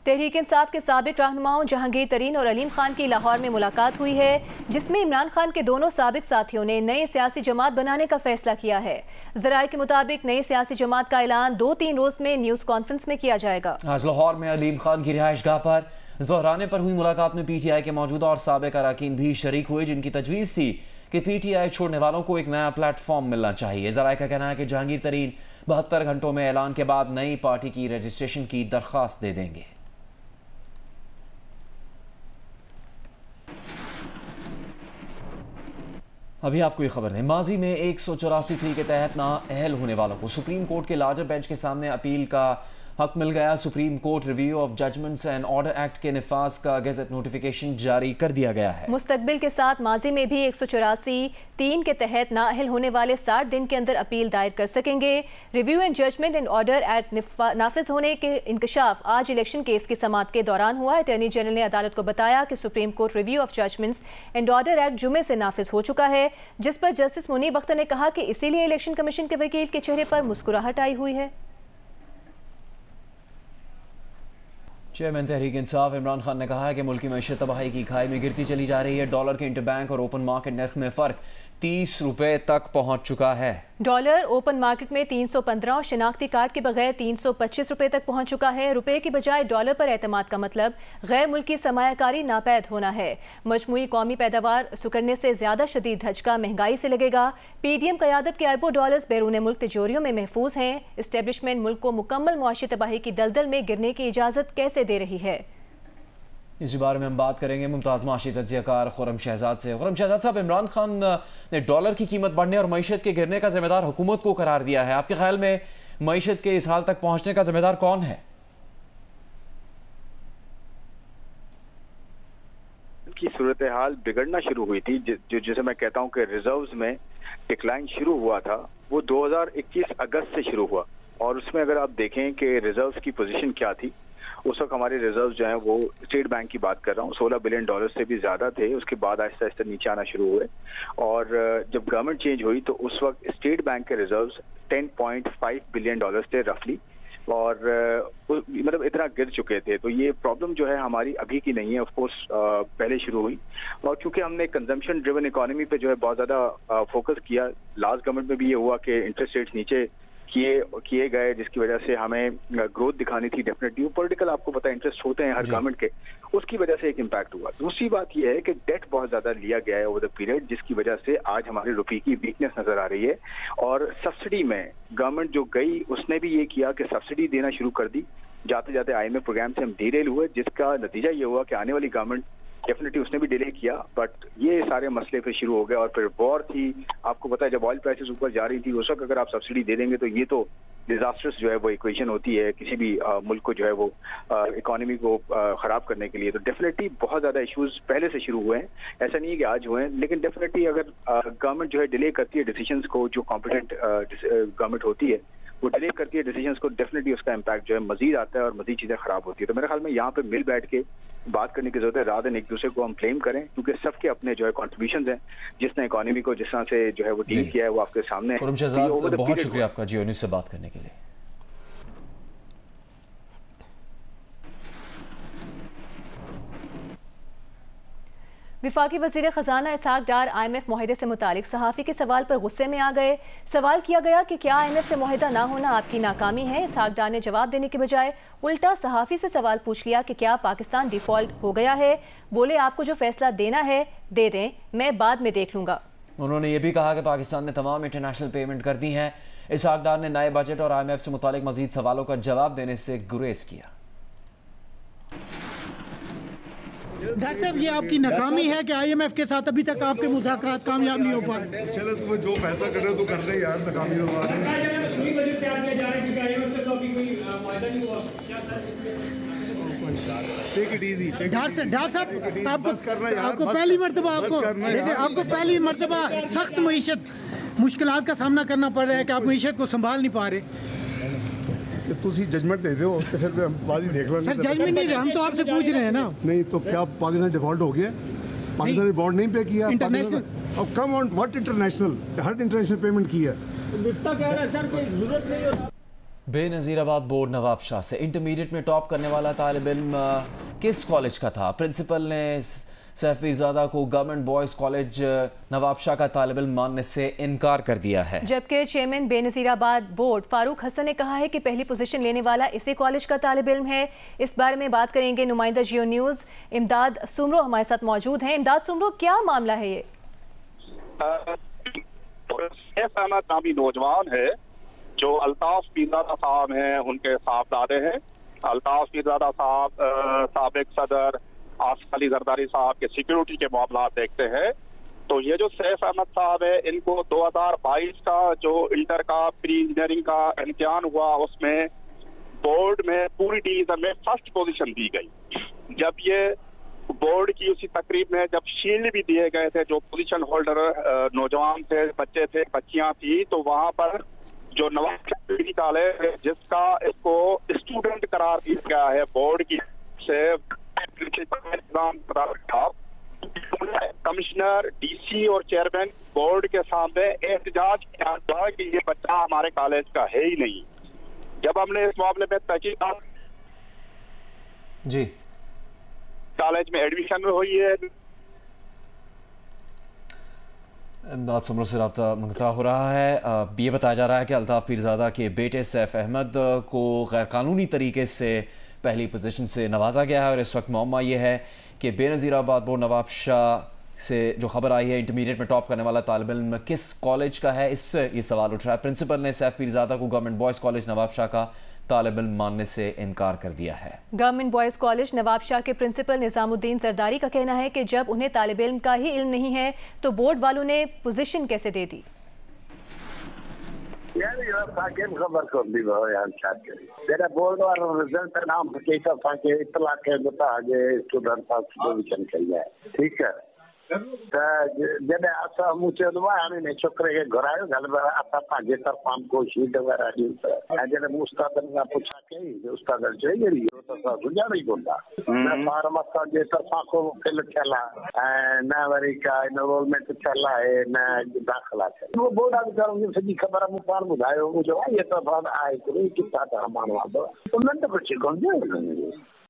तहरीक इंसाफ के साबिक रहनुमाओं जहांगीर तरीन और अलीम खान की लाहौर में मुलाकात हुई है, जिसमें इमरान खान के दोनों साबिक साथियों ने नई सियासी जमात बनाने का फैसला किया है। ज़राए के मुताबिक नई सियासी जमात का ऐलान 2-3 रोज में न्यूज़ कॉन्फ्रेंस में किया जाएगा। आज लाहौर में अलीम खान की रिहाइशगाह पर ज़ोहराने पर हुई मुलाकात में PTI के मौजूदा और साबिक अरकान भी शरीक हुए, जिनकी तजवीज़ थी कि PTI छोड़ने वालों को एक नया प्लेटफॉर्म मिलना चाहिए। ज़राए का कहना है कि जहांगीर तरीन 72 घंटों में ऐलान के बाद नई पार्टी की रजिस्ट्रेशन की दरख्वास्त दे देंगे। अभी आपको ये खबर दें, माजी में 184 के तहत नाअहल होने वालों को सुप्रीम कोर्ट के लार्जर बेंच के सामने अपील का हक मिल गया। Supreme court review of judgments and order act के निफाज का गजट नोटिफिकेशन जारी कर दिया गया है। मुस्तकबिल के साथ माजी में भी 184(3) के तहत नाअहल होने वाले 60 दिन के अंदर अपील दायर कर सकेंगे। Review and judgement and order act नाफिज होने के इंकशाफ आज इलेक्शन केस की समाअत के दौरान हुआ। अटॉर्नी जनरल ने अदालत को बताया कि supreme court review of judgments and order act जुमे से नाफिज हो चुका है, जिस पर जस्टिस मुनीब अख्तर ने कहा कि इसीलिए इलेक्शन कमीशन के वकील के चेहरे पर मुस्कुराहट आई हुई है। चेयरमैन तहरीक इंसाफ इमरान खान ने कहा है कि मुल्क की मईशत तबाही की खाई में गिरती चली जा रही है। डॉलर के इंटरबैंक और ओपन मार्केट नर्ख में फ़र्क 30 रुपए तक पहुंच चुका है। डॉलर ओपन मार्केट में 315 और शिनाख्ती कार्ड के बगैर 325 रुपए तक पहुंच चुका है। रुपए की बजाय डॉलर पर एतमाद का मतलब गैर मुल्की सरमायाकारी नापैद होना है। मजमूई कौमी पैदावार सुकड़ने से ज्यादा शदीद धचका महंगाई से लगेगा। PDM क़यादत के अरबों डॉलर्स बैरून मुल्क तिजोरियों में महफूज हैं। इस्टेब्लिशमेंट मुल्क को मुकम्मल मुआशी तबाही की दलदल में गिरने की इजाज़त कैसे दे रही है, इसी बारे में हम बात करेंगे मुमताज़ माशी तज्ज़ियाकार खुर्रम शहजाद से। खुर्रम शहजाद साहब, इमरान खान ने डॉलर की कीमत बढ़ने और मईशत के गिरने का जिम्मेदार हुकूमत को करार दिया है। आपके ख्याल में मईशत के इस हाल तक पहुंचने का जिम्मेदार कौन है? की सूरत हाल बिगड़ना शुरू हुई थी, जिसे मैं कहता हूं कि रिजर्व्स में डिक्लाइन शुरू हुआ था, वो 2021 अगस्त से शुरू हुआ। और उसमें अगर आप देखें कि रिजर्व्स की पोजीशन क्या थी, उस वक्त हमारे रिजर्व जो हैं वो स्टेट बैंक की बात कर रहा हूँ, $16 बिलियन से भी ज्यादा थे। उसके बाद आहिस्ता आहिस्ता नीचे आना शुरू हुए और जब गवर्नमेंट चेंज हुई तो उस वक्त स्टेट बैंक के रिजर्व्स $10.5 बिलियन थे रफली, और मतलब इतना गिर चुके थे। तो ये प्रॉब्लम जो है हमारी अभी की नहीं है, ऑफ कोर्स पहले शुरू हुई। और क्योंकि हमने कंजम्पशन ड्रिवन इकोनॉमी पे जो है बहुत ज्यादा फोकस किया, लास्ट गवर्नमेंट में भी ये हुआ कि इंटरेस्ट रेट्स नीचे किए गए, जिसकी वजह से हमें ग्रोथ दिखानी थी। डेफिनेटली पॉलिटिकल, आपको पता है, इंटरेस्ट होते हैं हर गवर्नमेंट के, उसकी वजह से एक इम्पैक्ट हुआ। दूसरी बात यह है कि डेट बहुत ज्यादा लिया गया है ओवर द पीरियड, जिसकी वजह से आज हमारे रुपये की वीकनेस नजर आ रही है। और सब्सिडी में गवर्नमेंट जो गई, उसने भी ये किया कि सब्सिडी देना शुरू कर दी। जाते जाते IMF प्रोग्राम से हम डीरेल हुए, जिसका नतीजा ये हुआ कि आने वाली गवर्नमेंट डेफिनेटली उसने भी डिले किया, बट ये सारे मसले फिर शुरू हो गए। और फिर वॉर थी, आपको पता है, जब ऑयल प्राइसेस ऊपर जा रही थी उस वक्त अगर आप सब्सिडी दे देंगे तो ये तो डिजास्टर्स जो है वो इक्वेशन होती है किसी भी मुल्क को जो है वो इकोनॉमी को खराब करने के लिए। तो डेफिनेटली बहुत ज्यादा इश्यूज पहले से शुरू हुए हैं, ऐसा नहीं है कि आज हुए हैं, लेकिन डेफिनेटली अगर गवर्नमेंट जो है डिले करती है डिसीजंस को, जो कॉम्पिटेंट गवर्नमेंट होती है वो डिले करती है डिसीजंस को, डेफिनेटली उसका इम्पैक्ट जो है मजीद आता है और मजीद चीजें खराब होती है। तो मेरे ख्याल में यहाँ पे मिल बैठ के बात करने की जरूरत है, रात दिन एक दूसरे को हम ब्लेम करें, क्योंकि सबके अपने जो है कॉन्ट्रीब्यूशन हैं। जिसने इकोनॉमी को जिस तरह से जो है वो डील किया है वो आपके सामने है। बहुत शुक्रिया आपका जियो न्यूज़ से बात करने के लिए। विफाकी वज़ीर ख़जाना इसहाक डार IMF मुआहदे से मुतालिक सहाफ़ी के सवाल पर गुस्से में आ गए। सवाल किया गया कि क्या IMF से मुआहदा ना होना आपकी नाकामी है। इसहाक डार ने जवाब देने के बजाय उल्टा सहाफ़ी से सवाल पूछ लिया कि क्या पाकिस्तान डिफ़ॉल्ट हो गया है। बोले, आपको जो फैसला देना है दे दें, मैं बाद में देख लूँगा। उन्होंने ये भी कहा कि पाकिस्तान ने तमाम इंटरनेशनल पेमेंट कर दी हैं। इसहाक डार ने नए बजट और IMF से मुतालिक मजीद सवालों का जवाब देने से गुरेज किया। डॉक्टर साहब, ये आपकी नाकामी है कि IMF के साथ अभी तक आपके मुज़ाकरात कामयाब नहीं हो पाए। चलो तुम जो फैसला कर रहे हो तो कर दे यार, नाकामी हो डॉक्टर साहब, आपको पहली मरतबा आपको पहली मरतबा सख्त मईशत मुश्किलात का सामना करना पड़ रहा है कि आप मईशत को संभाल नहीं पा रहे। कि तुसी जजमेंट दे दो तो फिर हम बाजी देख लेंगे। सर, जजमेंट नहीं, हम तो आपसे पूछ रहे हैं ना। नहीं तो क्या पाकिस्तान डिफॉल्ट हो गया? पाकिस्तान ने बॉन्ड नहीं पे किया इंटरनेशनल। अब come on what international, her international payment की है। मिफ्ता कह रहा है सर कोई जरूरत नहीं है। बेनज़ीराबाद बोर्ड नवाबशाह से इंटरमीडिएट में टॉप करने वाला तालिब इल्म किस कॉलेज का था? प्रिंसिपल ने सैफ पीरज़ादा को गवर्नमेंट बॉयज़ कॉलेज नवाबशाह का तालिब इल्म मानने से इनकार कर दिया है। जबकि चेयरमैन बेनज़ीराबाद बोर्ड फारूक हसन ने कहा है कि पहली पोजीशन लेने वाला इसी कॉलेज का तालिब इल्म है। इस बारे में बात करेंगे नुमाइंदा जियो न्यूज़ इमदाद सुमरो हमारे साथ मौजूद हैं। इमदाद सुमरो, क्या मामला है ये? नामी नौजवान है जो अल्ताफ पीरज़ादा साहब हैं, उनके साहबजादे हैं। अल्ताफ पीरज़ादा साहब साबिक सदर आसिफ अली जरदारी साहब के सिक्योरिटी के मामला देखते हैं। तो ये जो सैफ अहमद साहब है, इनको 2022 का जो इंटर का प्री इंजीनियरिंग का इम्तिहान हुआ, उसमें बोर्ड में पूरी डिवीजन में फर्स्ट पोजीशन दी गई। जब ये बोर्ड की उसी तकरीब में जब शील्ड भी दिए गए थे, जो पोजीशन होल्डर नौजवान थे, बच्चे थे, बच्चियां थी, तो वहां पर जो नवाबशाह डिग्री कॉलेज जिसका इसको स्टूडेंट करार दिया गया है बोर्ड की से, कमिश्नर, डीसी और चेयरमैन बोर्ड के सामने एहतजाज किया था कि ये बच्चा हमारे कॉलेज का है ही नहीं। जब हमने इस मामले में तहकीकात जी कॉलेज में एडमिशन हुई है। इमदाद सुमरो से रब्ता मंगता हो रहा है। ये बताया जा रहा है कि अल्ताफ पीरज़ादा के बेटे सैफ अहमद को गैर कानूनी तरीके से पहली पोजीशन से नवाजा गया है और इस वक्त मामला ये है कि बेनज़ीराबाद बोर्ड नवाबशाह से जो खबर आई है इंटरमीडिएट में टॉप करने वाला तालिब इल्म किस कॉलेज का है, इससे ये सवाल उठ रहा है। प्रिंसिपल ने सैफ पीरज़ादा को गवर्नमेंट बॉयज़ कॉलेज नवाबशाह का तालिब इल्म मानने से इनकार कर दिया है। गवर्नमेंट बॉयज़ कॉलेज नवाबशाह के प्रिंसिपल निज़ामुद्दीन जरदारी का कहना है कि जब उन्हें तालिब इल्म का ही इल्म नहीं है तो बोर्ड वालों ने पोजीशन कैसे दे दी? खबर को दी यार तेरा बोर्ड वाला रिजल्ट नाम कैसा था कि इतला के बता आगे स्टूडेंट फर्स्ट पोजीशन कई है, ठीक है। जॾहिं असां मूं चयो त हाणे छोकिरे खे घुरायो घर में असां पंहिंजे तरफ़ां को शीट वग़ैरह ॾियूं त ऐं जॾहिं मूं उस्तादनि खां पुछा कई त उस्ताद चई अहिड़ी त असां सुञाणी कोन था, न फार्म असांजे तरफ़ां को फिल थियल आहे ऐं न वरी का इनरोलमेंट थियल आहे न दाख़िला थियल। उहो बोर्ड अधिकारियुनि खे सॼी ख़बर मूं पाण ॿुधायो, मूं चयो इहे त आहे कोन्हे, किथां तव्हां माण्हू आंदो उन्हनि त पुछी कोन थियो।